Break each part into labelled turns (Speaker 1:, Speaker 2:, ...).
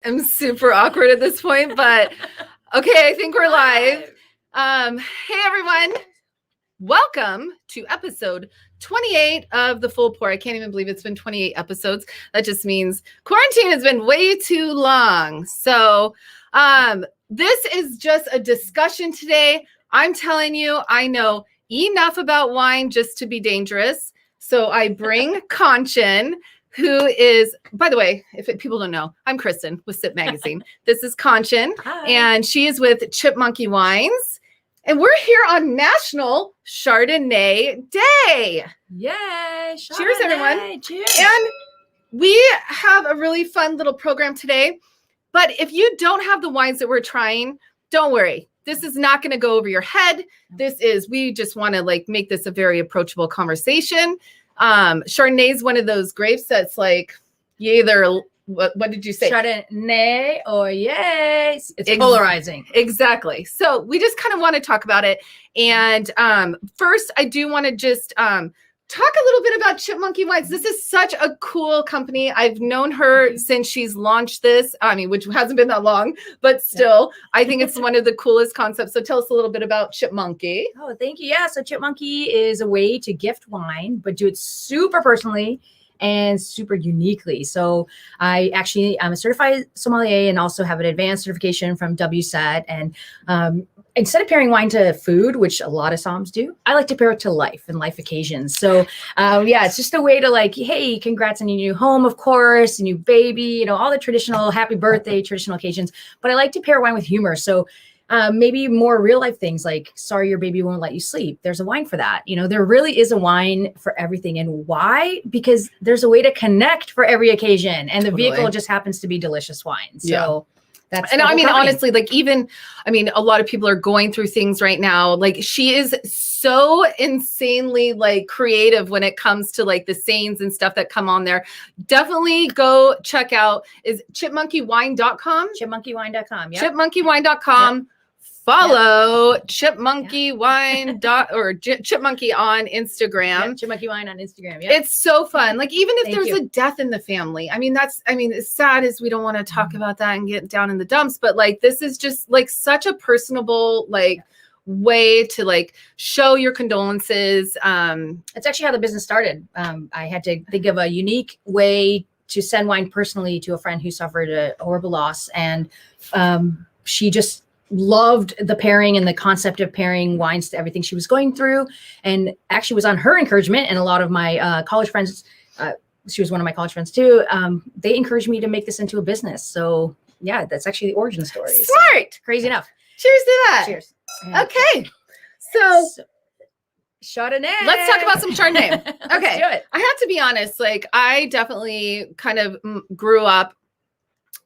Speaker 1: I'm super awkward at this point, but okay, I think we're live. Hey everyone, welcome to episode 28 of The Full Pour. I can't even believe it's been 28 episodes. That just means quarantine has been way too long. So this is just a discussion today. I'm telling you, I know enough about wine just to be dangerous. So I bring Kanchan, who is, by the way, people don't know, I'm Kristen with Sip Magazine. This is Kanchan, and she is with Chipmonkey Wines. And we're here on National Chardonnay Day.
Speaker 2: Yay! Chardonnay.
Speaker 1: Cheers, everyone.
Speaker 2: Cheers.
Speaker 1: And we have a really fun little program today. But if you don't have the wines that we're trying, don't worry. This is not going to go over your head. We just want to make this a very approachable conversation. Chardonnay is one of those grapes that's like, you either, what did you say?
Speaker 2: Chardonnay or yes. It's polarizing.
Speaker 1: Exactly. So we just kind of want to talk about it. And first, I do want to just talk a little bit about Chipmonkey Wines. This is such a cool company. I've known her since she's launched this. I mean, which hasn't been that long, but still, I think it's one of the coolest concepts. So tell us a little bit about Chipmonkey.
Speaker 2: Oh, thank you. Yeah. So Chipmonkey is a way to gift wine, but do it super personally and super uniquely. So I'm a certified sommelier and also have an advanced certification from WSET. And instead of pairing wine to food, which a lot of somms do, I like to pair it to life and life occasions. So it's just a way to hey, congrats on your new home, of course, a new baby, all the traditional happy birthday, traditional occasions. But I like to pair wine with humor. So maybe more real life things like, sorry, your baby won't let you sleep. There's a wine for that. There really is a wine for everything. And why? Because there's a way to connect for every occasion. And the vehicle just happens to be delicious wine. So that's, and I mean,
Speaker 1: honestly, a lot of people are going through things right now. She is so insanely creative when it comes to the sayings and stuff that come on there. Definitely go check out is chipmonkeywine.com.
Speaker 2: Chipmonkeywine.com.
Speaker 1: Yep. Chipmonkeywine.com. Yep. Follow Chipmonkey Wine or Chipmonkey on Instagram.
Speaker 2: Chipmonkey Wine on Instagram. Yeah.
Speaker 1: It's so fun. Even if there's a death in the family, as sad as we don't want to talk about that and get down in the dumps, but this is just such a personable, way to show your condolences.
Speaker 2: It's actually how the business started. I had to think of a unique way to send wine personally to a friend who suffered a horrible loss. And she just loved the pairing and the concept of pairing wines to everything she was going through. And actually was on her encouragement. And a lot of my college friends, she was one of my college friends too. They encouraged me to make this into a business. So yeah, that's actually the origin story.
Speaker 1: Smart.
Speaker 2: So, crazy enough.
Speaker 1: Cheers to that.
Speaker 2: Cheers.
Speaker 1: Okay. So
Speaker 2: Chardonnay.
Speaker 1: Let's talk about some Chardonnay. Okay.
Speaker 2: Let's do it.
Speaker 1: I have to be honest. I definitely kind of grew up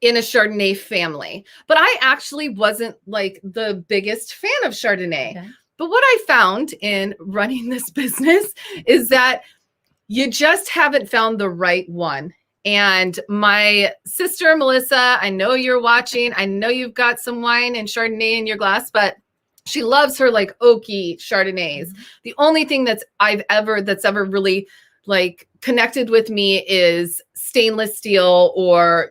Speaker 1: in a Chardonnay family, but I actually wasn't the biggest fan of Chardonnay. Okay. But what I found in running this business is that you just haven't found the right one. And my sister, Melissa, I know you're watching. I know you've got some wine and Chardonnay in your glass, but she loves her oaky Chardonnays. Mm-hmm. The only thing that's ever really connected with me is stainless steel or,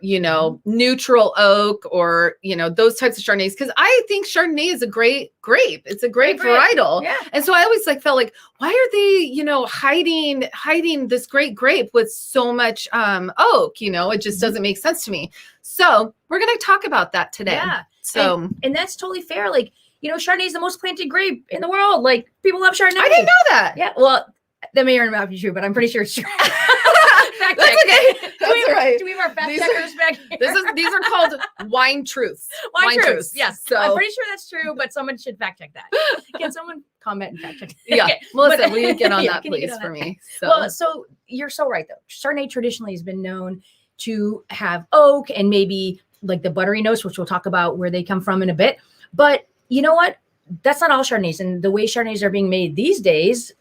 Speaker 1: neutral oak or, those types of Chardonnays. Cause I think Chardonnay is a great grape. It's a great varietal. Yeah. And so I always felt why are they, hiding this great grape with so much oak, it just doesn't make sense to me. So we're going to talk about that today.
Speaker 2: Yeah.
Speaker 1: So,
Speaker 2: and that's totally fair. Chardonnay is the most planted grape in the world. People love Chardonnay.
Speaker 1: I didn't know that.
Speaker 2: Yeah. Well, that may or may not be true, but I'm pretty sure it's true.
Speaker 1: Fact check. Okay. That's all right.
Speaker 2: Do we have our fact checkers back here?
Speaker 1: These are called wine truths.
Speaker 2: Wine truths. Yes. So I'm pretty sure that's true, but someone should fact check that. Can someone comment and fact check that?
Speaker 1: Yeah. Okay. Melissa, will you get on that, please, for me?
Speaker 2: So you're so right, though. Chardonnay traditionally has been known to have oak and maybe the buttery notes, which we'll talk about where they come from in a bit. But you know what? That's not all Chardonnays. And the way Chardonnays are being made these days,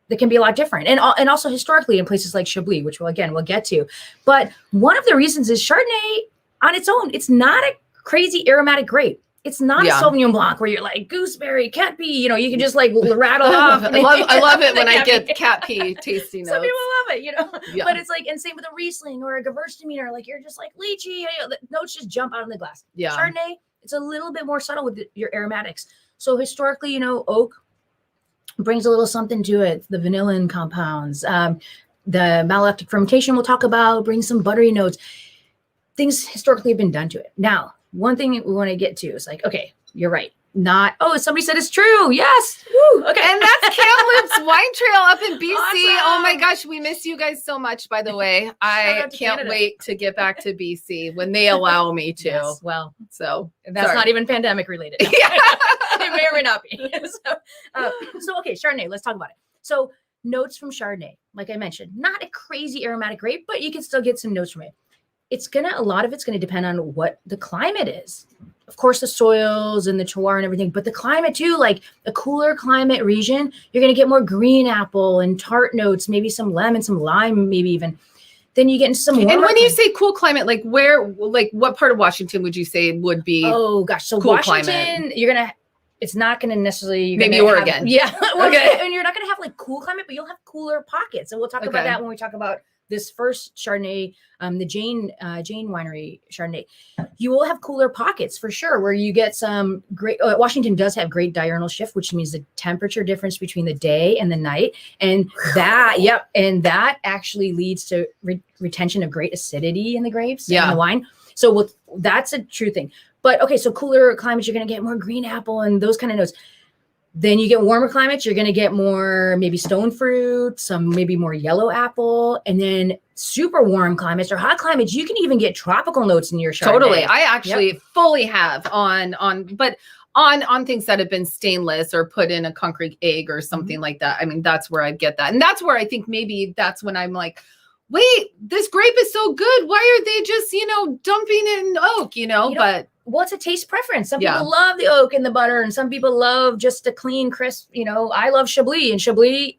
Speaker 2: that can be a lot different. And also historically in places like Chablis, which we'll get to. But one of the reasons is Chardonnay on its own, it's not a crazy aromatic grape. It's not
Speaker 1: Yeah.
Speaker 2: a Sauvignon Blanc where you're like gooseberry, cat pee. You know, you can just like rattle off.
Speaker 1: I love it when I
Speaker 2: cat
Speaker 1: get
Speaker 2: pee.
Speaker 1: cat pee tasty notes.
Speaker 2: Some people love it, you know.
Speaker 1: Yeah.
Speaker 2: But it's like, and same with a Riesling or a Gewürztraminer, like you're just like lychee. You know, the notes just jump out in the glass.
Speaker 1: Yeah.
Speaker 2: Chardonnay, it's a little bit more subtle with your aromatics. So historically, you know, oak brings a little something to it. The vanillin compounds, the malolactic fermentation we'll talk about brings some buttery notes. Things historically have been done to it. Now, one thing we want to get to is like, okay, you're right. Not, oh, somebody said it's true. Yes. Woo. Okay.
Speaker 1: And that's Kamloops Wine Trail up in BC.
Speaker 2: Awesome.
Speaker 1: Oh my gosh, we miss you guys so much, by the way. I
Speaker 2: out to
Speaker 1: can't
Speaker 2: Canada.
Speaker 1: wait to get back to BC when they allow me to.
Speaker 2: Yes, well,
Speaker 1: So
Speaker 2: that's
Speaker 1: sorry.
Speaker 2: not even pandemic related.
Speaker 1: Yeah.
Speaker 2: It may or may not be. So, okay, Chardonnay, let's talk about it. So notes from Chardonnay, like I mentioned, not a crazy aromatic grape, but you can still get some notes from it. A lot of it's going to depend on what the climate is. Of course, the soils and the terroir and everything, but the climate too, like a cooler climate region, you're going to get more green apple and tart notes, maybe some lemon, some lime, maybe even. Then you get into some warmer.
Speaker 1: And when you say cool climate, like what part of Washington would you say would be?
Speaker 2: Oh gosh, so
Speaker 1: cool
Speaker 2: Washington,
Speaker 1: climate?
Speaker 2: It's not going to necessarily.
Speaker 1: Maybe Oregon.
Speaker 2: Yeah.
Speaker 1: Okay.
Speaker 2: And you're not going to have like cool climate, but you'll have cooler pockets. And we'll talk about that when we talk about this first Chardonnay, the Jaine winery Chardonnay. You will have cooler pockets for sure, where you get some great. Washington does have great diurnal shift, which means the temperature difference between the day and the night, and that actually leads to retention of great acidity in the grapes and the wine. So that's a true thing. But okay, so cooler climates, you're going to get more green apple and those kind of notes. Then you get warmer climates, you're going to get more maybe stone fruit, some maybe more yellow apple, and then super warm climates or hot climates, you can even get tropical notes in your Chardonnay.
Speaker 1: Totally. I actually fully have on things that have been stainless or put in a concrete egg or something like that. I mean, that's where I get that. And that's where I think maybe that's when I'm like, wait, this grape is so good. Why are they just, dumping it in oak, but
Speaker 2: well, it's a taste preference. Some people love the oak and the butter, and some people love just a clean, crisp, I love Chablis, and Chablis,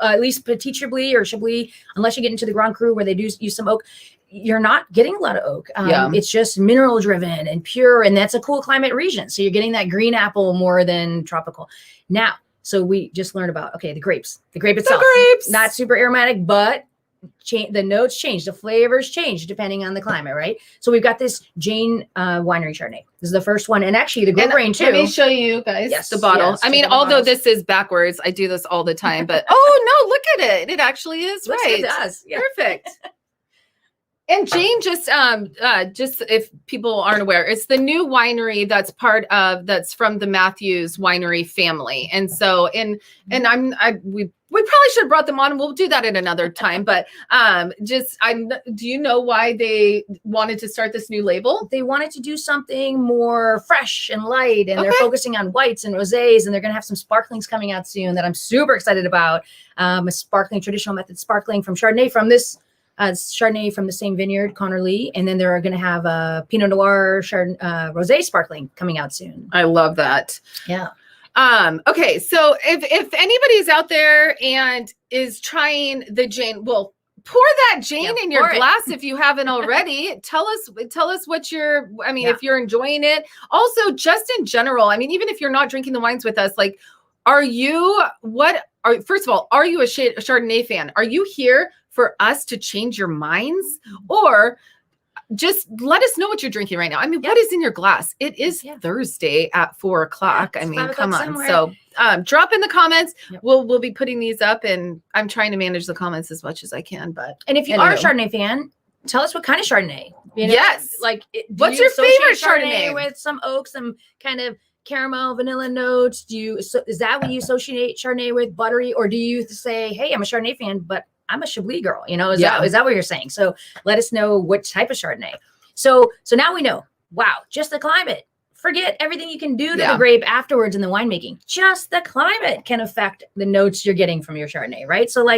Speaker 2: at least Petit Chablis or Chablis, unless you get into the Grand Cru where they do use some oak, you're not getting a lot of oak. It's just mineral driven and pure, and that's a cool climate region. So you're getting that green apple more than tropical. Now, so we just learned about, the grapes. The grape itself, not super aromatic, but the notes change, the flavors change depending on the climate, right? So we've got this Jaine winery Chardonnay. This is the first one, and actually the Grosgrain too.
Speaker 1: Let me show you guys the bottle.
Speaker 2: Yes,
Speaker 1: I mean, although this is backwards, I do this all the time, but oh no, look at it! It actually is right.
Speaker 2: It does. Yeah.
Speaker 1: Perfect. And Jaine, just if people aren't aware, it's the new winery that's from the Matthews winery family. And so, we probably should have brought them on, and we'll do that at another time. But do you know why they wanted to start this new label?
Speaker 2: They wanted to do something more fresh and light, and they're focusing on whites and rosés, and they're going to have some sparklings coming out soon that I'm super excited about. A sparkling, traditional method sparkling from Chardonnay from this. Chardonnay from the same vineyard, Connor Lee, and then they're going to have a Pinot Noir rosé sparkling coming out soon.
Speaker 1: I love that.
Speaker 2: Yeah.
Speaker 1: Okay, so if anybody's out there and is trying the Jaine, well, pour that Jaine in your glass if you haven't already. Tell us what if you're enjoying it. Also, just in general, I mean, even if you're not drinking the wines with us, like, first of all, are you a Chardonnay fan? Are you here for us to change your minds, or just let us know what you're drinking right now? I mean, what is in your glass? It is Thursday at 4:00. I mean, come on. Somewhere. So drop in the comments. We'll be putting these up, and I'm trying to manage the comments as much as I can.
Speaker 2: And if you are a Chardonnay fan, tell us what kind of Chardonnay.
Speaker 1: Yes.
Speaker 2: Like,
Speaker 1: what's your favorite Chardonnay?
Speaker 2: With some oak, some kind of caramel, vanilla notes. Is that what you associate Chardonnay with, buttery, or do you say, hey, I'm a Chardonnay fan, but I'm a Chablis girl, is that what you're saying? So let us know what type of Chardonnay. So now we know, wow, just the climate. Forget everything you can do to the grape afterwards in the winemaking. Just the climate can affect the notes you're getting from your Chardonnay, right? So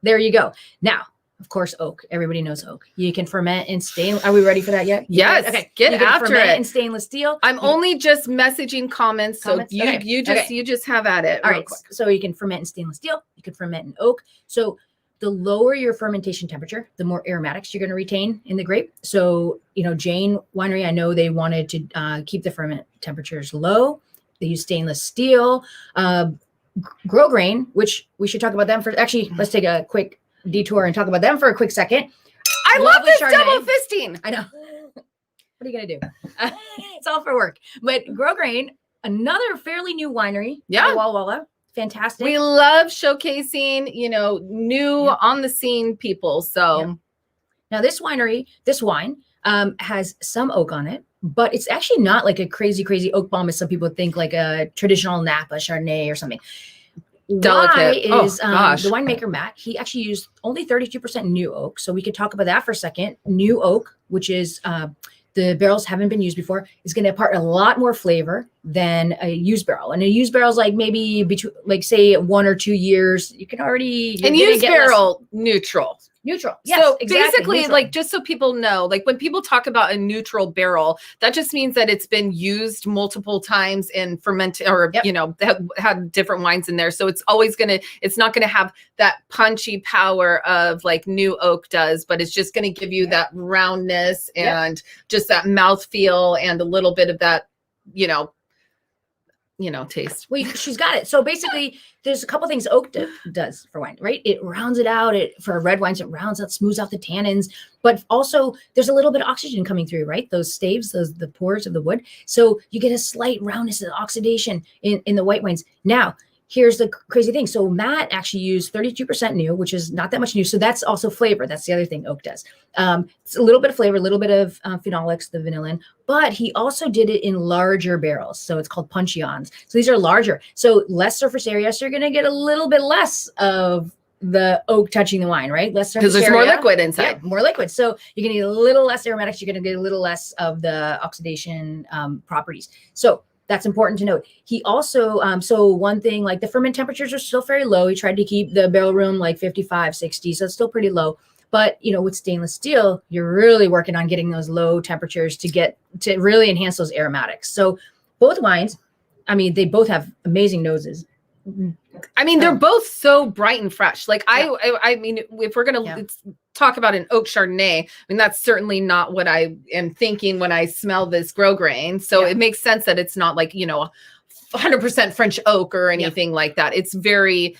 Speaker 2: there you go. Now, of course, oak. Everybody knows oak. You can ferment in stainless. Are we ready for that yet?
Speaker 1: Yes.
Speaker 2: Okay.
Speaker 1: Get after it.
Speaker 2: In stainless steel.
Speaker 1: I'm only just messaging comments. So you just have at it.
Speaker 2: All right. Quick. So you can ferment in stainless steel. You can ferment in oak. So the lower your fermentation temperature, the more aromatics you're going to retain in the grape. So, Jaine Winery, I know they wanted to keep the ferment temperatures low. They use stainless steel. Grosgrain, which we should talk about them for. Actually, let's take a quick detour and talk about them for a quick second.
Speaker 1: I love this double fisting.
Speaker 2: I know. What are you going to do? It's all for work. But Grosgrain, another fairly new winery.
Speaker 1: Yeah.
Speaker 2: Walla Walla. Fantastic.
Speaker 1: We love showcasing, new on the scene people. So
Speaker 2: now this wine has some oak on it, but it's actually not like a crazy oak bomb as some people think, like a traditional Napa Chardonnay or something.
Speaker 1: Delicate.
Speaker 2: The winemaker Matt, he actually used only 32% new oak. So we could talk about that for a second. New oak, which is the barrels haven't been used before, is going to impart a lot more flavor than a used barrel. And a used barrel is like maybe between, like, say 1 or 2 years. You can already
Speaker 1: used barrel neutral.
Speaker 2: Neutral. Yes,
Speaker 1: so
Speaker 2: exactly.
Speaker 1: Basically,
Speaker 2: neutral.
Speaker 1: like, just so people know, like when people talk about a neutral barrel, that just means that it's been used multiple times and fermented, or had different wines in there. So it's not gonna have that punchy power of like new oak does, but it's just gonna give you that roundness and just that mouthfeel and a little bit of that, taste.
Speaker 2: Well, she's got it. So basically, there's a couple things oak does for wine, right? It rounds it out. For red wines, it rounds out, smooths out the tannins. But also, there's a little bit of oxygen coming through, right? Those staves, the pores of the wood. So you get a slight roundness and oxidation in the white wines. Now, here's the crazy thing. So Matt actually used 32% new, which is not that much new. So that's also flavor. That's the other thing oak does. It's a little bit of flavor, a little bit of phenolics, the vanillin, but he also did it in larger barrels. So it's called puncheons. So these are larger. So less surface area. So you're going to get a little bit less of the oak touching the wine, right? Less surface area.
Speaker 1: Because there's more liquid inside.
Speaker 2: Yeah, more liquid. So you're going to get a little less aromatics. You're going to get a little less of the oxidation properties. So that's important to note. He also, so one thing, like the ferment temperatures are still very low. He tried to keep the barrel room like 55, 60. So it's still pretty low. But, with stainless steel, you're really working on getting those low temperatures to really enhance those aromatics. So both wines, they both have amazing noses.
Speaker 1: They're both so bright and fresh. Like if we're going to talk about an oak Chardonnay, that's certainly not what I am thinking when I smell this Grosgrain. So it makes sense that it's not like, 100% French oak or anything like that. It's very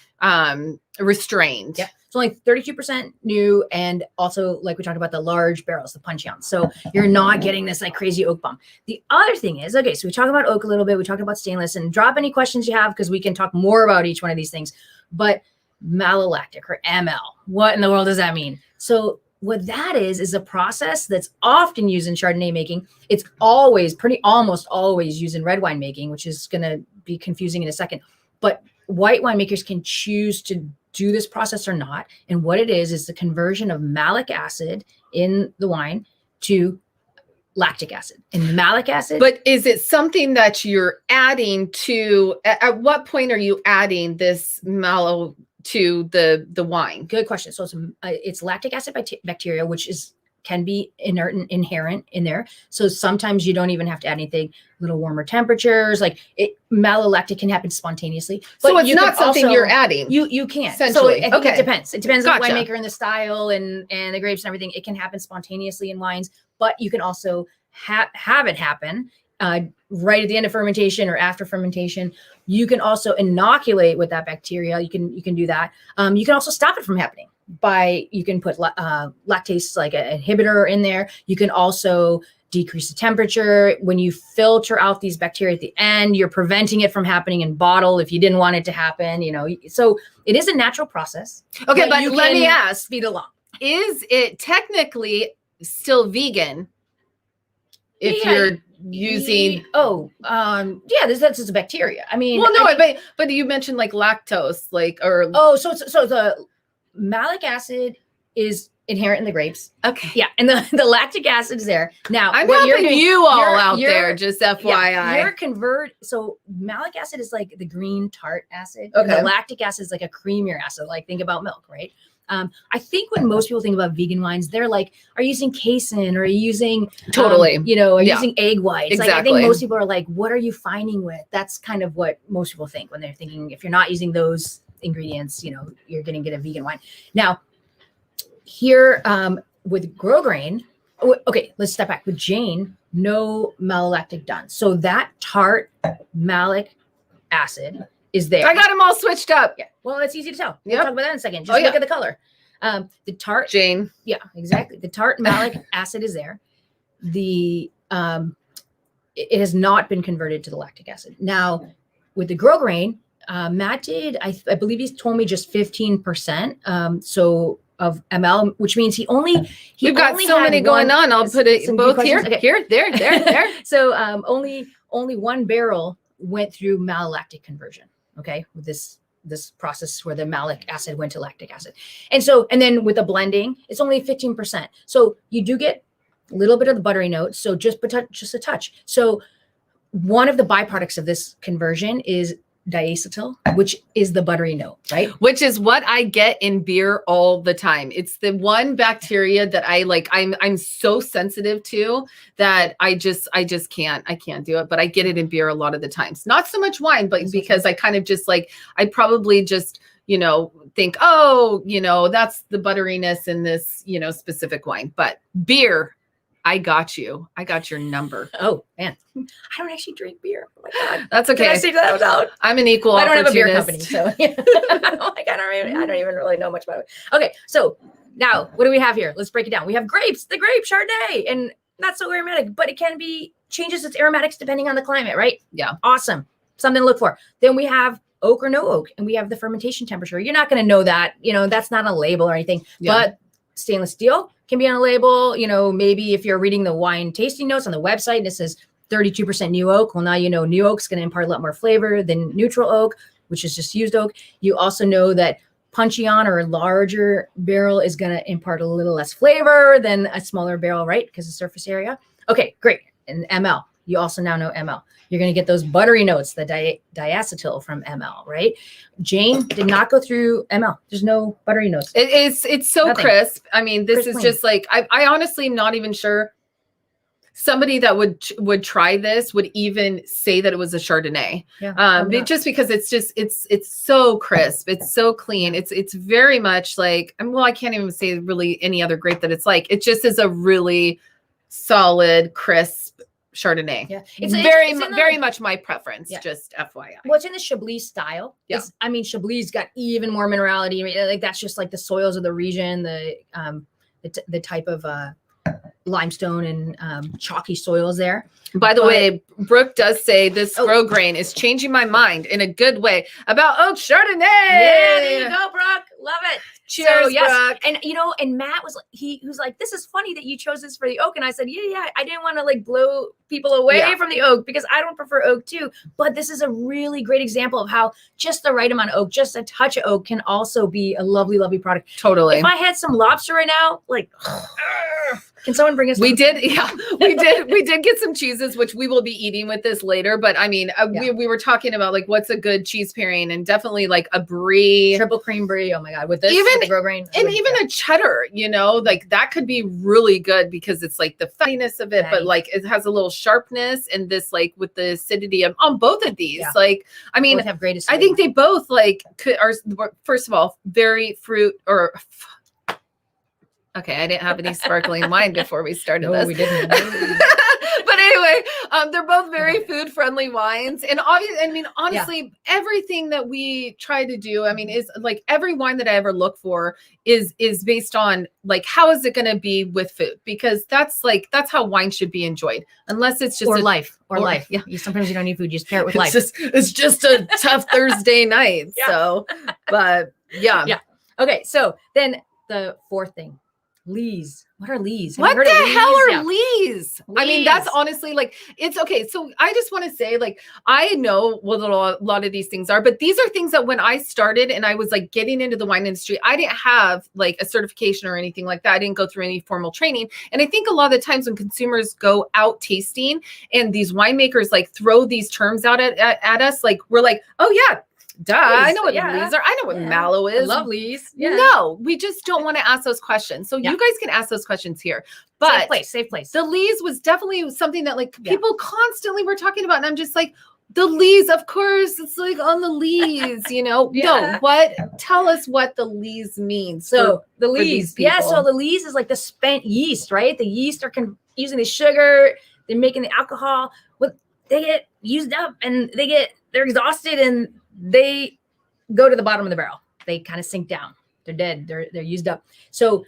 Speaker 1: restrained.
Speaker 2: Yeah. It's only 32% new, and also, like we talked about, the large barrels, the puncheons. So you're not getting this like crazy oak bomb. The other thing is, okay, so we talked about oak a little bit. We talked about stainless, and drop any questions you have because we can talk more about each one of these things. But malolactic, or ML, what in the world does that mean? So what that is a process that's often used in Chardonnay making. It's almost always used in red wine making, which is going to be confusing in a second. But white winemakers can choose to do this process or not. And what it is the conversion of malic acid in the wine to lactic acid. And malic acid.
Speaker 1: But is it something that you're adding to, at what point are you adding this mallow to the wine?
Speaker 2: Good question. So it's lactic acid bacteria, which can be inert and inherent in there. So sometimes you don't even have to add anything. A little warmer temperatures, like malolactic can happen spontaneously. But
Speaker 1: so it's not something you're adding.
Speaker 2: You can't.
Speaker 1: Essentially.
Speaker 2: So I think it depends. It depends on the
Speaker 1: Gotcha.
Speaker 2: winemaker and the style and the grapes and everything. It can happen spontaneously in wines, but you can also have it happen right at the end of fermentation or after fermentation. You can also inoculate with that bacteria. You can do that. You can also stop it from happening you can put lactase, like an inhibitor, in there. You can also decrease the temperature. When you filter out these bacteria at the end, you're preventing it from happening in bottle if you didn't want it to happen, So it is a natural process.
Speaker 1: Okay, but let me ask,
Speaker 2: speed along.
Speaker 1: Is it technically still vegan if you're using
Speaker 2: that's just a bacteria.
Speaker 1: But you mentioned like lactose,
Speaker 2: so the malic acid is inherent in the grapes.
Speaker 1: Okay.
Speaker 2: Yeah, and the lactic acid is there. Now
Speaker 1: I'm helping you all out there, just FYI.
Speaker 2: So malic acid is like the green tart acid.
Speaker 1: Okay.
Speaker 2: And the lactic acid is like a creamier acid, like think about milk, right? I think when most people think about vegan wines, they're like, are you using casein, or are you using using egg whites?
Speaker 1: Exactly.
Speaker 2: Like, I think most people are like, what are you finding with? That's kind of what most people think when they're thinking, if you're not using those ingredients, you're going to get a vegan wine. Now, here with Grosgrain, okay, let's step back. With Jaine, no malolactic done. So that tart malic acid is there.
Speaker 1: I got them all switched up.
Speaker 2: Yeah. Well, it's easy to tell. We'll
Speaker 1: Yep.
Speaker 2: talk about that in a second. Just look at the color. The tart
Speaker 1: Jaine.
Speaker 2: Yeah, exactly. The tart malic acid is there. The it has not been converted to the lactic acid. Now, with the Grosgrain, Matt did, I believe he's told me just 15%. So of ml, which means
Speaker 1: We've got so many going on. I'll put it both here,
Speaker 2: okay.
Speaker 1: here, there.
Speaker 2: So only one barrel went through malolactic conversion. Okay, with this process where the malic acid went to lactic acid, and then with the blending, it's only 15%. So you do get a little bit of the buttery notes. So just a touch. So one of the byproducts of this conversion is diacetyl, which is the buttery note, right?
Speaker 1: Which is what I get in beer all the time. It's the one bacteria that I like. I'm so sensitive to that I just can't do it. But I get it in beer a lot of the times. Not so much wine, but because I kind of just like, I probably just, think, oh, that's the butteriness in this, specific wine. But beer, I got you. I got your number.
Speaker 2: Oh man, I don't actually drink beer. Oh my God,
Speaker 1: that's okay.
Speaker 2: Can I say that out?
Speaker 1: I'm an equal.
Speaker 2: I don't have a beer
Speaker 1: opportunist.
Speaker 2: company, so I don't even really know much about it. Okay, so now what do we have here? Let's break it down. We have grapes, the grape Chardonnay, and not so aromatic, but it can be changes its aromatics depending on the climate, right?
Speaker 1: Yeah,
Speaker 2: awesome. Something to look for. Then we have oak or no oak, and we have the fermentation temperature. You're not going to know that, that's not a label or anything, but stainless steel can be on a label. Maybe if you're reading the wine tasting notes on the website and it says 32% new oak, well, now new oak's going to impart a lot more flavor than neutral oak, which is just used oak. You also know that punchy on or a larger barrel is going to impart a little less flavor than a smaller barrel, right? Because of surface area. Okay, great. And ML, you also now know ML. You're going to get those buttery notes, the diacetyl from ML, right? Jaine did not go through ML. There's no buttery notes.
Speaker 1: It's so
Speaker 2: Nothing.
Speaker 1: crisp. I mean, this
Speaker 2: Crisp
Speaker 1: is
Speaker 2: clean.
Speaker 1: just like, I honestly am not even sure somebody that would try this would even say that it was a Chardonnay.
Speaker 2: Yeah,
Speaker 1: just because it's so crisp. It's so clean. It's very much like, I can't even say really any other grape that it's like. It just is a really solid, crisp Chardonnay.
Speaker 2: Yeah,
Speaker 1: it's very much my preference. Yeah. Just FYI.
Speaker 2: Well, it's in the Chablis style.
Speaker 1: Yeah.
Speaker 2: Chablis got even more minerality. Like that's just like the soils of the region, the type of limestone and chalky soils there.
Speaker 1: By the way, Brooke does say this Grosgrain is changing my mind in a good way about oak Chardonnay.
Speaker 2: Yeah, there you go, Brooke. Love it.
Speaker 1: Cheers,
Speaker 2: so, yes.
Speaker 1: Brooke.
Speaker 2: And and Matt was he was like, this is funny that you chose this for the oak. And I said, yeah, I didn't want to like blow people away from the oak because I don't prefer oak too. But this is a really great example of how just the right amount of oak, just a touch of oak can also be a lovely, lovely product.
Speaker 1: Totally.
Speaker 2: If I had some lobster right now, like can someone bring us
Speaker 1: we did get some cheeses, which we will be eating with this later. But I mean, we were talking about like what's a good cheese pairing, and definitely like a brie,
Speaker 2: triple cream brie. Oh my God, with this
Speaker 1: even
Speaker 2: with the Grosgrain,
Speaker 1: and even a cheddar, like that could be really good because it's like the fattiness of it, but like it has a little sharpness, and this like with the acidity on both of these, like I mean,
Speaker 2: have great
Speaker 1: I think they both like are first of all very fruit or. Okay, I didn't have any sparkling wine before we started this.
Speaker 2: We didn't.
Speaker 1: But anyway, they're both very food-friendly wines. And honestly, everything that we try to do, is like every wine that I ever look for is based on like, how is it going to be with food? Because that's how wine should be enjoyed. Unless it's just
Speaker 2: life.
Speaker 1: Yeah.
Speaker 2: Sometimes you don't need food, you just pair it with life.
Speaker 1: It's just a tough Thursday night. Yeah. So, but yeah.
Speaker 2: Yeah. Okay. So then the fourth thing. Lees. What are lees?
Speaker 1: What the hell are lees? I mean, that's honestly like, it's okay. So I just want to say, like, I know what a lot of these things are, but these are things that when I started and I was like getting into the wine industry, I didn't have like a certification or anything like that. I didn't go through any formal training. And I think a lot of the times when consumers go out tasting and these winemakers like throw these terms out at us, like we're like, oh yeah, duh, I know what lees are. I know what mallow is.
Speaker 2: I love lees.
Speaker 1: Yeah. No, we just don't want to ask those questions. So you guys can ask those questions here. But
Speaker 2: safe place.
Speaker 1: The lees was definitely something that like people constantly were talking about. And I'm just like, The lees, of course, it's like on the lees, you know.
Speaker 2: Yeah.
Speaker 1: No, tell us what the lees means.
Speaker 2: So the lees, so the lees is like the spent yeast, right? The yeast are using the sugar, they're making the alcohol. What they get used up and they're exhausted and they go to the bottom of the barrel. They kind of sink down. They're dead. They're used up. So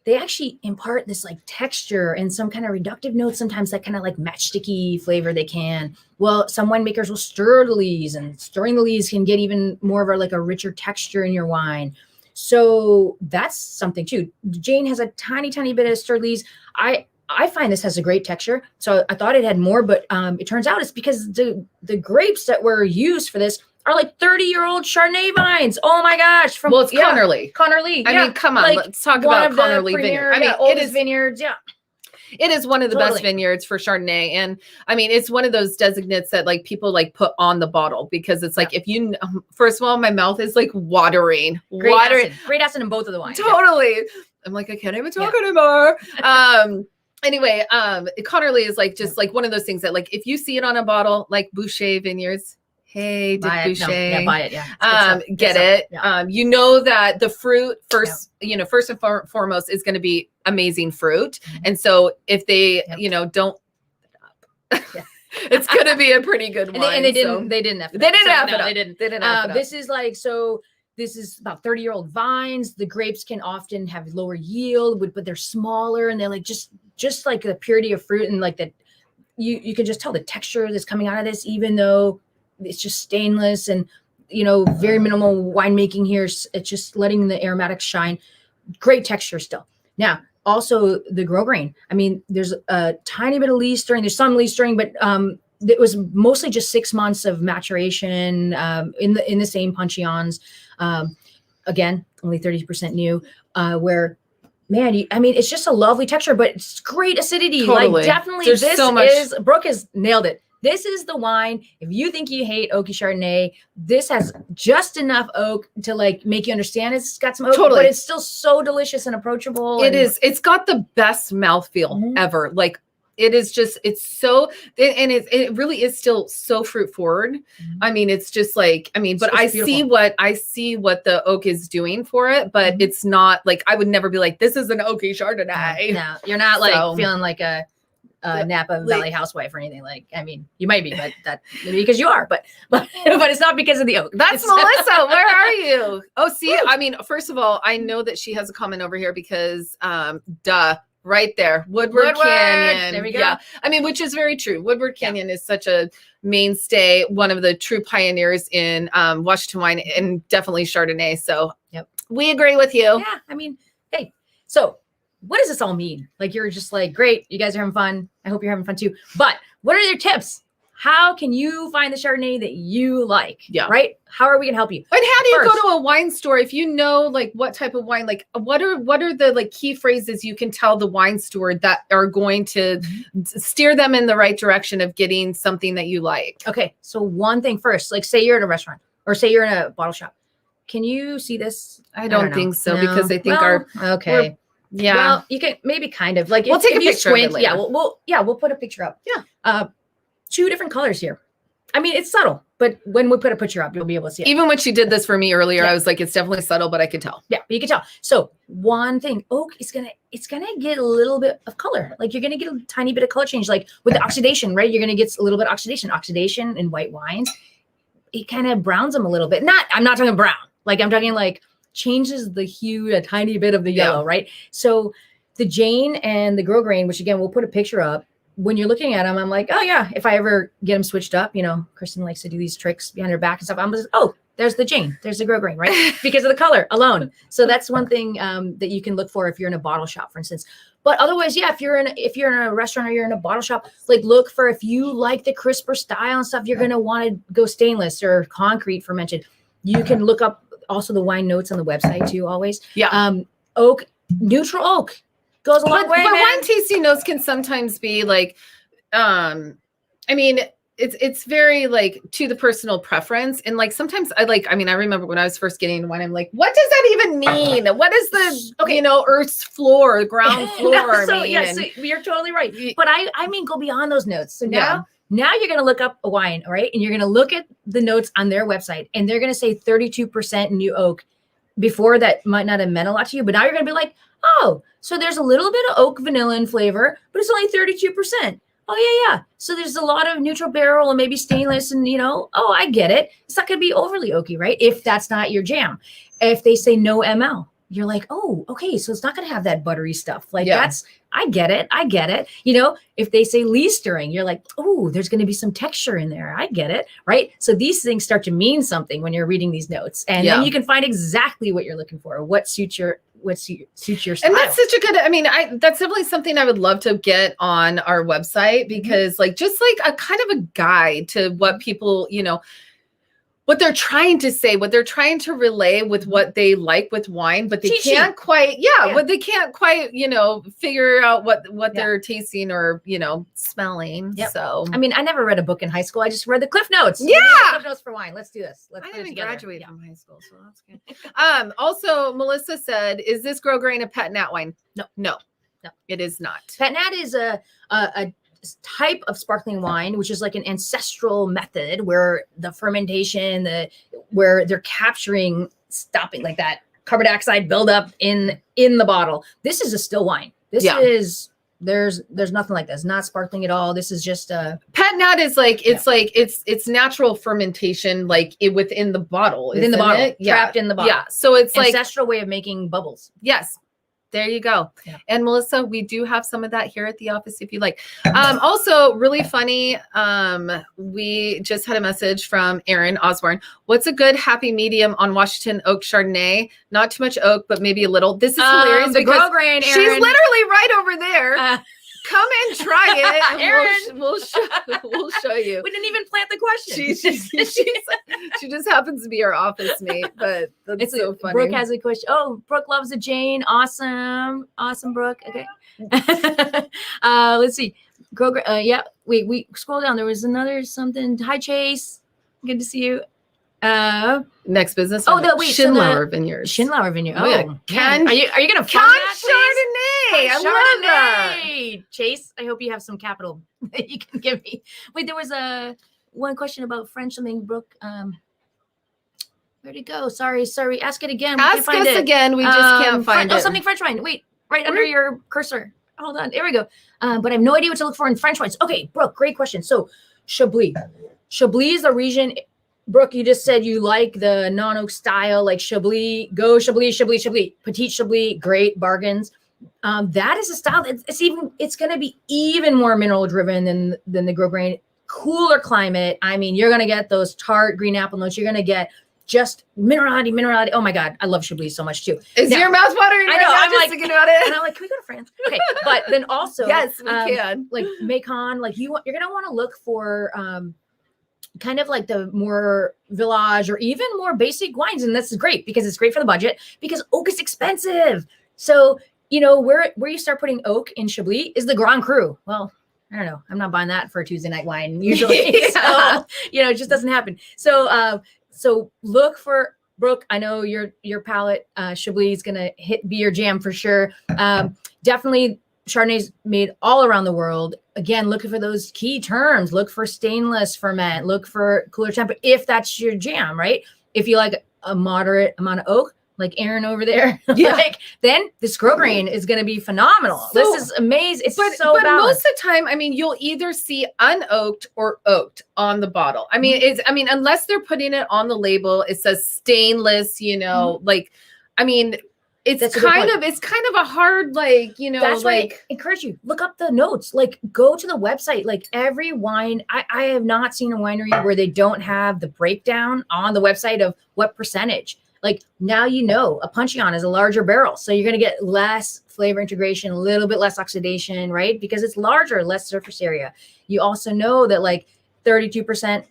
Speaker 2: they actually impart this like texture and some kind of reductive notes, sometimes that kind of like matchsticky flavor they can. Well, some winemakers will stir the lees, and stirring the lees can get even more of a richer texture in your wine. So that's something too. Jaine has a tiny bit of stirred lees. I find this has a great texture. So I thought it had more, but it turns out it's because the grapes that were used for this are like 30-year-old Chardonnay vines. Oh my gosh.
Speaker 1: It's Connerly.
Speaker 2: Connerly.
Speaker 1: I mean, come on, let's talk about Connerly Vineyard. I mean,
Speaker 2: it is vineyards. Yeah.
Speaker 1: It is one of the best vineyards for Chardonnay. And I mean, it's one of those designates that like people like put on the bottle because it's like, if you, first of all, my mouth is like watering.
Speaker 2: Great acid in both of the wines.
Speaker 1: Totally. Yeah. I'm like, I can't even talk anymore. Anyway, Connerly is like, just like one of those things that like, if you see it on a bottle, like Boucher Vineyards, hey, Boucher.
Speaker 2: No, buy it. Yeah.
Speaker 1: Get it. Yeah. You know that the fruit first and foremost is going to be amazing fruit. Mm-hmm. And so if they, don't, it's going to be a pretty good wine.
Speaker 2: And they didn't have it. This is like, this is about 30-year-old vines. The grapes can often have lower yield, but they're smaller and they're like, just like the purity of fruit. And like that, you can just tell the texture that's coming out of this, even though it's just stainless and, very minimal winemaking here. It's just letting the aromatics shine. Great texture still. Now, also the Grosgrain. I mean, there's a tiny bit of lee stirring. There's some lee stirring, but it was mostly just 6 months of maturation in the same puncheons. Again, only 30% new. Where, man, it's just a lovely texture, but it's great acidity.
Speaker 1: Totally.
Speaker 2: Like definitely, there's Brooke has nailed it. This is the wine. If you think you hate oaky Chardonnay, this has just enough oak to like make you understand it's got some oak, but it's still so delicious and approachable.
Speaker 1: It is. It's got the best mouthfeel ever. Like it is just, it's so, and it really is still so fruit forward. Mm-hmm. I mean, it's just like, but I see what the oak is doing for it, but it's not like, I would never be like, this is an oaky Chardonnay.
Speaker 2: No, you're not like feeling like a Napa Valley housewife or anything. Like, you might be, but that maybe because you are, but it's not because of the oak.
Speaker 1: That's Melissa. Where are you? Oh, see, first of all, I know that she has a comment over here because, right there, Woodward Canyon.
Speaker 2: There we go.
Speaker 1: Yeah, which is very true. Woodward Canyon is such a mainstay, one of the true pioneers in Washington wine and definitely Chardonnay. So, we agree with you.
Speaker 2: Yeah, hey, so. What does this all mean? Like, you're just like, great, you guys are having fun. I hope you're having fun too. But what are your tips? How can you find the Chardonnay that you like? Yeah. Right? How are we gonna help you?
Speaker 1: And how do you go to a wine store if you know like what type of wine? Like, what are the like key phrases you can tell the wine store that are going to steer them in the right direction of getting something that you like?
Speaker 2: Okay, so one thing first, like say you're in a restaurant or say you're in a bottle shop. Can you see this?
Speaker 1: I don't think so because I think
Speaker 2: okay. Yeah. Well, you can maybe kind of like
Speaker 1: we'll take a picture of it later.
Speaker 2: We'll put a picture up. Yeah. 2 different colors here. It's subtle, but when we put a picture up, you'll be able to see it.
Speaker 1: Even when she did this for me earlier, I was like, it's definitely subtle, but I could tell.
Speaker 2: Yeah, but you can tell. So one thing, oak is gonna get a little bit of color. Like you're gonna get a tiny bit of color change, like with the oxidation, right? You're gonna get a little bit of oxidation. Oxidation in white wines, it kind of browns them a little bit. I'm not talking brown. Like I'm talking like changes the hue a tiny bit of the yellow, right? So the Jaine and the Grosgrain, which again, we'll put a picture up. When you're looking at them, I'm like, oh yeah, if I ever get them switched up, Kristen likes to do these tricks behind her back and stuff. I'm just, oh, there's the Jaine, there's the Grosgrain, right? Because of the color alone. So that's one thing that you can look for if you're in a bottle shop, for instance. But otherwise, yeah, if you're in a restaurant or you're in a bottle shop, like look for, if you like the crisper style and stuff, you're going to want to go stainless or concrete fermented. You can look up also the wine notes on the website too, always. Yeah. Oak, neutral oak goes a long way.
Speaker 1: But wine tasting notes can sometimes be like, it's very like to the personal preference. And like sometimes I remember when I was first getting into wine, I'm like, what does that even mean? What is the Earth's floor, ground floor
Speaker 2: so
Speaker 1: mean?
Speaker 2: yeah, so you're totally right. But I mean go beyond those notes. So now you're going to look up a wine, all right? And you're going to look at the notes on their website and they're going to say 32% new oak. Before that might not have meant a lot to you, but now you're going to be like, oh, so there's a little bit of oak vanilla in flavor, but it's only 32%. Oh, yeah. So there's a lot of neutral barrel and maybe stainless and, I get it. It's not going to be overly oaky, right? If that's not your jam. If they say no ML, you're like, oh, okay. So it's not going to have that buttery stuff. Like I get it. If they say lee stirring, you're like, oh, there's going to be some texture in there. I get it. Right. So these things start to mean something when you're reading these notes. And then you can find exactly what you're looking for, what suits your style.
Speaker 1: And that's such a good, that's definitely something I would love to get on our website because just a kind of a guide to what people, what they're trying to say, what they're trying to relay with what they like with wine, but they can't quite, what they can't quite, figure out what they're tasting or, smelling.
Speaker 2: Yep.
Speaker 1: So,
Speaker 2: I never read a book in high school. I just read the Cliff Notes.
Speaker 1: Yeah.
Speaker 2: Cliff Notes for wine. Let's do this.
Speaker 1: I didn't graduate from high school, so that's good. Also, Melissa said, is this Grosgrain a pet nat wine? No, it is not.
Speaker 2: Pet nat is a type of sparkling wine, which is like an ancestral method where the fermentation, where they're stopping like that carbon dioxide buildup in the bottle. This is a still wine. This is there's nothing like this. Not sparkling at all. This is just a
Speaker 1: pet nat is it's natural fermentation within the bottle.
Speaker 2: Within the bottle. Trapped in the bottle.
Speaker 1: Yeah. So it's
Speaker 2: ancestral way of making bubbles.
Speaker 1: Yes. There you go. Yeah. And Melissa, we do have some of that here at the office if you like. Also, really funny. We just had a message from Aaron Osborne. What's a good happy medium on Washington Oak Chardonnay? Not too much oak, but maybe a little. This is hilarious
Speaker 2: because
Speaker 1: Grosgrain, she's literally right over there. Come and try it. And
Speaker 2: Aaron,
Speaker 1: we'll show you.
Speaker 2: We didn't even plant the question.
Speaker 1: She just happens to be our office mate, but that's so funny.
Speaker 2: Brooke has a question. Oh, Brooke loves a Jaine. Awesome, Brooke. Okay. Let's see. We scroll down. There was another something. Hi, Chase. Good to see you.
Speaker 1: Next business.
Speaker 2: Schindlauer
Speaker 1: Vineyards.
Speaker 2: Schindlauer Vineyards.
Speaker 1: Oh, yeah.
Speaker 2: Are you gonna
Speaker 1: Kanchan Chardonnay? I love that.
Speaker 2: Chase, I hope you have some capital that you can give me. Wait, there was one question about French something, Brooke. Where'd it go? Sorry. Ask it again.
Speaker 1: Ask us again. We just can't find it.
Speaker 2: Oh, something French wine. Wait, right under your cursor. Hold on. There we go. But I have no idea what to look for in French wines. Okay, Brooke, great question. So Chablis. Chablis is the region. Brooke, you just said you like the non-oak style, like Chablis. Go Chablis. Petit Chablis, great bargains. That is a style that it's going to be even more mineral driven than the Grosgrain. Cooler climate. You're going to get those tart green apple notes. You're going to get just minerality. Oh my God, I love Chablis so much too.
Speaker 1: Is your mouth watering?
Speaker 2: I know. I'm
Speaker 1: just thinking about it.
Speaker 2: And I'm like, can we go to France? Okay, but then also,
Speaker 1: yes, we can.
Speaker 2: Like Macon, you're going to want to look for kind of like the more village or even more basic wines, and that's great because it's great for the budget because oak is expensive. So where you start putting oak in Chablis is the Grand Cru. Well, I don't know. I'm not buying that for a Tuesday night wine usually. So, it just doesn't happen. So look for Brooke. I know your palate, Chablis is going to be your jam for sure. Definitely Chardonnay's made all around the world. Again, looking for those key terms. Look for stainless ferment. Look for cooler temper if that's your jam, right? If you like a moderate amount of oak, like Aaron over there, then this Grosgrain is going to be phenomenal. This is amazing. It's but
Speaker 1: most of the time, you'll either see unoaked or oaked on the bottle. Unless they're putting it on the label, it says stainless. It's kind of a hard, that's why I
Speaker 2: encourage you, look up the notes, go to the website, every wine. I have not seen a winery where they don't have the breakdown on the website of what percentage. Now a Puncheon is a larger barrel. So you're going to get less flavor integration, a little bit less oxidation, right? Because it's larger, less surface area. You also know that 32%,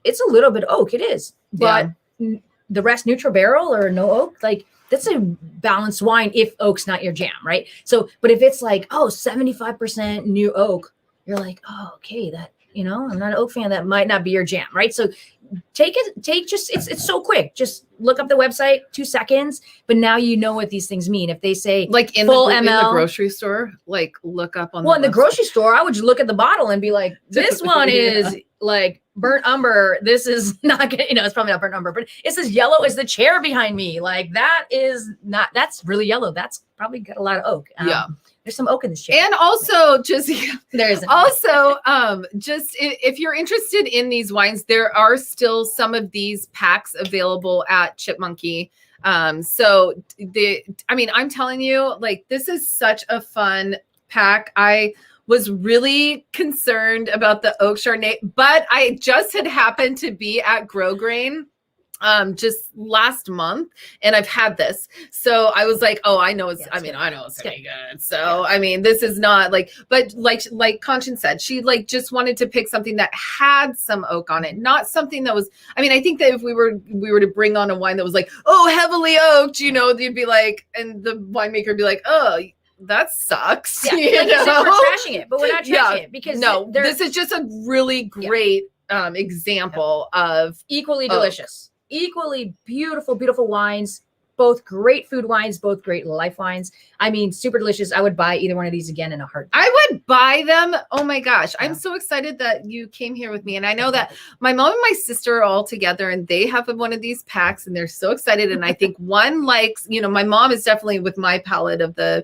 Speaker 2: it's a little bit oak. It is. But the rest neutral barrel or no oak, that's a balanced wine if oak's not your jam, right? So, but if it's 75% new oak, you're like, oh, okay, that, you know, I'm not an oak fan. That might not be your jam, right? So it's so quick. Just look up the website, 2 seconds. But now you know what these things mean. If they say
Speaker 1: like in
Speaker 2: full
Speaker 1: the
Speaker 2: ML,
Speaker 1: grocery store, like look up on.
Speaker 2: Well, in the
Speaker 1: website.
Speaker 2: grocery store, I would just look at the bottle and be like, this one is like burnt umber. This is not, you know, it's probably not burnt umber, but it's as yellow as the chair behind me. Like that is not. That's really yellow. That's probably got a lot of oak.
Speaker 1: Yeah.
Speaker 2: There's some oak in this chair.
Speaker 1: And also just
Speaker 2: there's
Speaker 1: also just if you're interested in these wines, there are still some of these packs available at Chipmonkey. So I'm telling you, like, this is such a fun pack. I was really concerned about the oak Chardonnay, but I just had happened to be at Grosgrain just last month, and I've had this, so I was like, oh, I know it's, I know it's gonna be good. So I mean, this is not like, but like Kanchan said, she like just wanted to pick something that had some oak on it, not something that was, I mean, I think that if we were to bring on a wine that was like, oh, heavily oaked, you know, you'd be like, and the winemaker would be like, oh, that sucks.
Speaker 2: Yeah,
Speaker 1: you
Speaker 2: like
Speaker 1: know?
Speaker 2: we're trashing it, but we're not trashing it because
Speaker 1: this is just a really great example of
Speaker 2: equally delicious, equally beautiful wines, both great food wines, both great life wines. I mean, super delicious. I would buy either one of these again in a heartbeat.
Speaker 1: I would buy them. Oh my gosh. I'm so excited that you came here with me. And I know that my mom and my sister are all together and they have one of these packs and they're so excited. And I think one likes, you know, my mom is definitely with my palate of the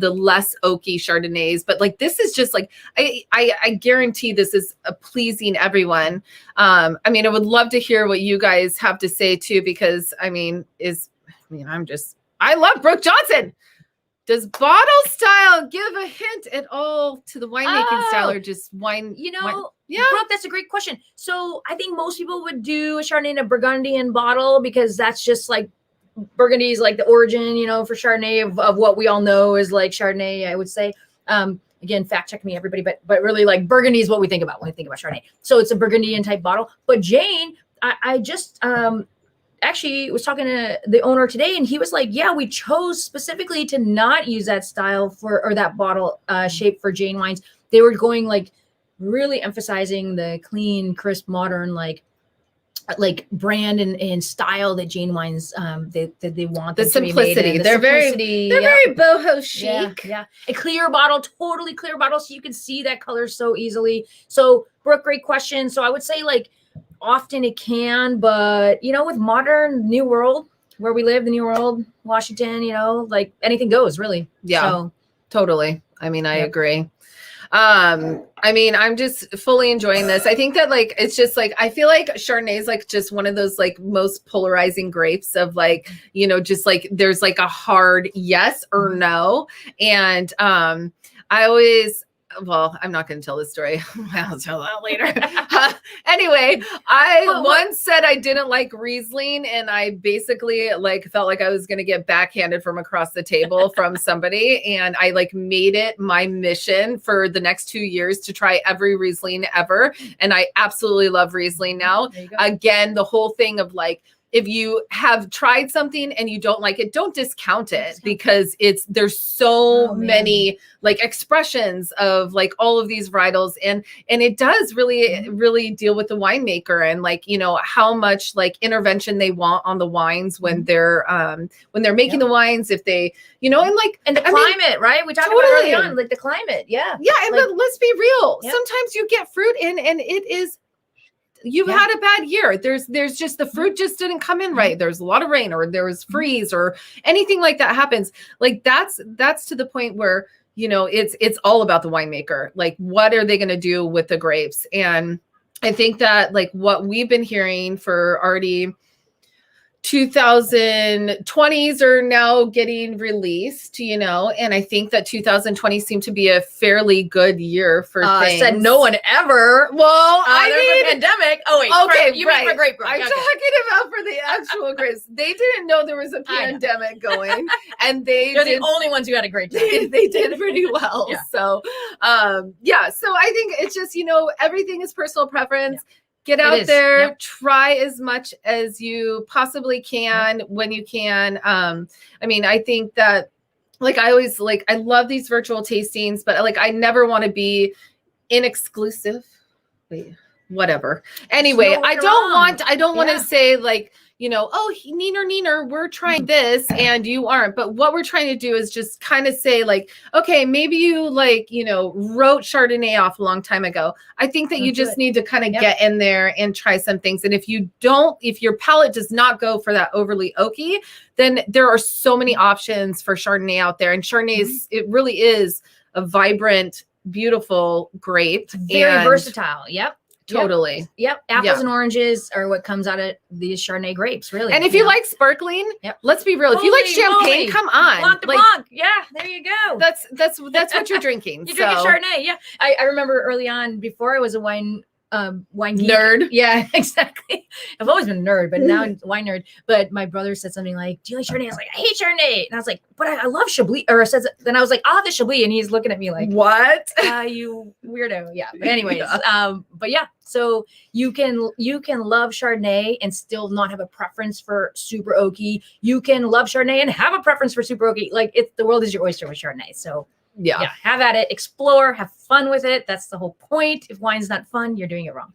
Speaker 1: less oaky Chardonnays, but like, this is just like, I guarantee this is pleasing everyone. I mean, I would love to hear what you guys have to say too, because I love Brooke Johnson. Does bottle style give a hint at all to the winemaking style, or just wine?
Speaker 2: You know,
Speaker 1: wine? Yeah,
Speaker 2: Brooke, that's a great question. So I think most people would do a Chardonnay in a Burgundian bottle because that's just like Burgundy is like the origin, you know, for Chardonnay of what we all know is like Chardonnay, I would say. Again, fact check me, everybody, but really like Burgundy is what we think about when we think about Chardonnay. So it's a Burgundian type bottle. But Jaine, I just actually was talking to the owner today, and he was like, yeah, we chose specifically to not use that style or that bottle shape for Jaine wines. They were going like really emphasizing the clean, crisp, modern, like brand and style that Jaine wines they want.
Speaker 1: The simplicity. They're very boho chic.
Speaker 2: Yeah. A clear bottle, totally clear bottle, so you can see that color so easily. So Brooke, great question. So I would say like often it can, but you know, with modern new world where we live, the new world, Washington, you know, like anything goes really.
Speaker 1: Yeah,
Speaker 2: so,
Speaker 1: totally. I mean, I agree. I mean, I'm just fully enjoying this. I think that like, it's just like, I feel like Chardonnay is like just one of those like most polarizing grapes of like, you know, just like, there's like a hard yes or no. And, I'm not going to tell this story. I'll tell that later. Anyway, I once said I didn't like Riesling, and I basically like felt like I was going to get backhanded from across the table from somebody. And I like made it my mission for the next 2 years to try every Riesling ever. And I absolutely love Riesling now. Again, the whole thing of like, if you have tried something and you don't like it, don't discount it, because there's so many like expressions of like all of these varietals, and it does really deal with the winemaker and like, you know, how much like intervention they want on the wines when they're making the wines, if they, you know, and
Speaker 2: the climate, right? We talked about early on, like the climate. Yeah.
Speaker 1: Yeah. And like, let's be real. Sometimes you get fruit in and it is, you've had a bad year. There's just the fruit just didn't come in right. There's a lot of rain, or there was freeze, or anything like that happens. Like that's to the point where, you know, it's all about the winemaker. Like, what are they going to do with the grapes? And I think that like what we've been hearing for already 2020s are now getting released, you know, and I think that 2020 seemed to be a fairly good year for things.
Speaker 2: Said no one ever.
Speaker 1: Well,
Speaker 2: I mean, a pandemic. Oh wait,
Speaker 1: okay,
Speaker 2: you mean for grape growth.
Speaker 1: I'm talking about for the actual grapes. They didn't know there was a pandemic going, and they're
Speaker 2: the only ones who had a great time.
Speaker 1: They did pretty well. Yeah. So, So I think it's just, you know, everything is personal preference. Yeah. Get out there, try as much as you possibly can when you can. I mean, I think that like I always like, I love these virtual tastings, but like I never want to be inexclusive. Wait, whatever. Anyway,
Speaker 2: No, you're wrong.
Speaker 1: I don't want
Speaker 2: Yeah.
Speaker 1: to say like, you know, oh, Neener, we're trying this and you aren't. But what we're trying to do is just kind of say like, okay, maybe you like, you know, wrote Chardonnay off a long time ago. I think that you just need to kind of get in there and try some things. And if you don't, if your palate does not go for that overly oaky, then there are so many options for Chardonnay out there. And Chardonnay is, it really is a vibrant, beautiful grape.
Speaker 2: Very versatile. Yep.
Speaker 1: Totally.
Speaker 2: Yep. Apples and oranges are what comes out of these Chardonnay grapes, really.
Speaker 1: And if you like sparkling, let's be real. If you like champagne, come on.
Speaker 2: Blanc de Blanc. Yeah, there you go.
Speaker 1: That's what you're drinking.
Speaker 2: You're drinking Chardonnay. Yeah. I remember early on, before I was a wine geek.
Speaker 1: Nerd.
Speaker 2: Yeah, exactly. I've always been a nerd, but now I'm a wine nerd. But my brother said something like, "Do you like Chardonnay?" I was like, "I hate Chardonnay." And I was like, "But I love Chablis." Or then I was like, "I'll have the Chablis," and he's looking at me like,
Speaker 1: "What?
Speaker 2: You weirdo." Yeah. But anyways, but yeah. So you can love Chardonnay and still not have a preference for super oaky. You can love Chardonnay and have a preference for super oaky. Like the world is your oyster with Chardonnay. So yeah, have at it, explore, have fun with it. That's the whole point. If wine's not fun, you're doing it wrong.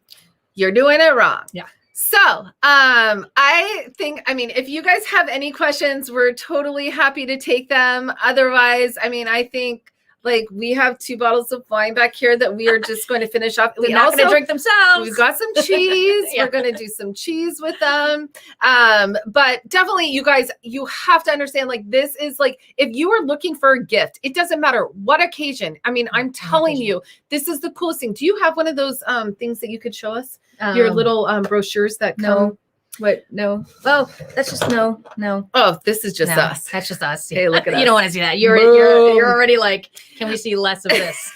Speaker 1: You're doing it wrong.
Speaker 2: Yeah.
Speaker 1: So I think, I mean, if you guys have any questions, we're totally happy to take them. Otherwise, I mean, I think like we have 2 bottles of wine back here that we are just going to finish up.
Speaker 2: We're not going to drink themselves.
Speaker 1: We've got some cheese. We're going to do some cheese with them. But definitely you guys, you have to understand, like, this is like, if you are looking for a gift, it doesn't matter what occasion. I mean, I'm telling you, this is the coolest thing. Do you have one of those things that you could show us? Your little brochures that come?
Speaker 2: No. What? No. Oh, that's just no.
Speaker 1: Oh, this is just us.
Speaker 2: That's just us.
Speaker 1: Hey, look at us.
Speaker 2: You don't want to see that. You're already like, can we see less of this?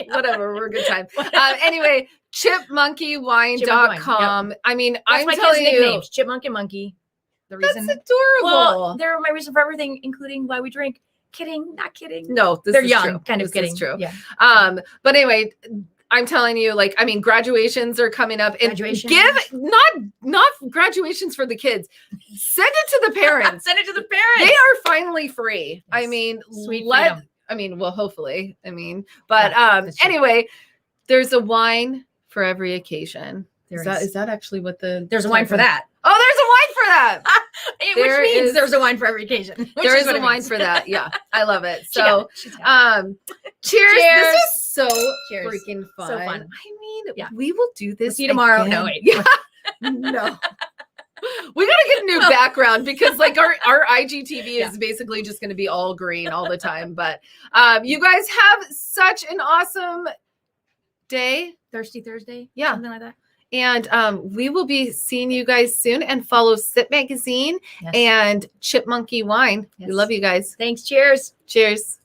Speaker 1: Whatever. We're a good time. Anyway, chipmonkeywine.com. I mean,
Speaker 2: that's
Speaker 1: I'm
Speaker 2: my
Speaker 1: telling
Speaker 2: kids'
Speaker 1: you,
Speaker 2: nicknames, Chipmunk and Monkey. The reason.
Speaker 1: That's adorable.
Speaker 2: Well, they're my reason for everything, including why we drink. Kidding, not kidding.
Speaker 1: No,
Speaker 2: they're
Speaker 1: is
Speaker 2: young,
Speaker 1: true.
Speaker 2: kind of
Speaker 1: this
Speaker 2: kidding.
Speaker 1: Is true.
Speaker 2: Yeah.
Speaker 1: But anyway, I'm telling you, like, I mean, graduations are coming up, and not graduations for the kids. Send it to the parents.
Speaker 2: Send it to the parents.
Speaker 1: They are finally free.
Speaker 2: Yes.
Speaker 1: I mean,
Speaker 2: sweet freedom.
Speaker 1: I mean, well, hopefully. I mean, but anyway, there's a wine for every occasion. Is that actually what
Speaker 2: there's a wine for that?
Speaker 1: Oh, there's a wine for that.
Speaker 2: Which means there's a wine for every occasion.
Speaker 1: There is a wine for that. Yeah, I love it. So, cheers. This is so freaking fun.
Speaker 2: So fun.
Speaker 1: I mean, we will do this.
Speaker 2: We'll see you tomorrow.
Speaker 1: Again.
Speaker 2: No, wait.
Speaker 1: Yeah. No. We gotta get a new background because like our IGTV is basically just gonna be all green all the time. But you guys have such an awesome day.
Speaker 2: Thirsty Thursday.
Speaker 1: Yeah.
Speaker 2: Something like that.
Speaker 1: And we will be seeing you guys soon, and follow Sip Magazine and Chipmonkey Wine. We love you guys.
Speaker 2: Thanks. Cheers.
Speaker 1: Cheers.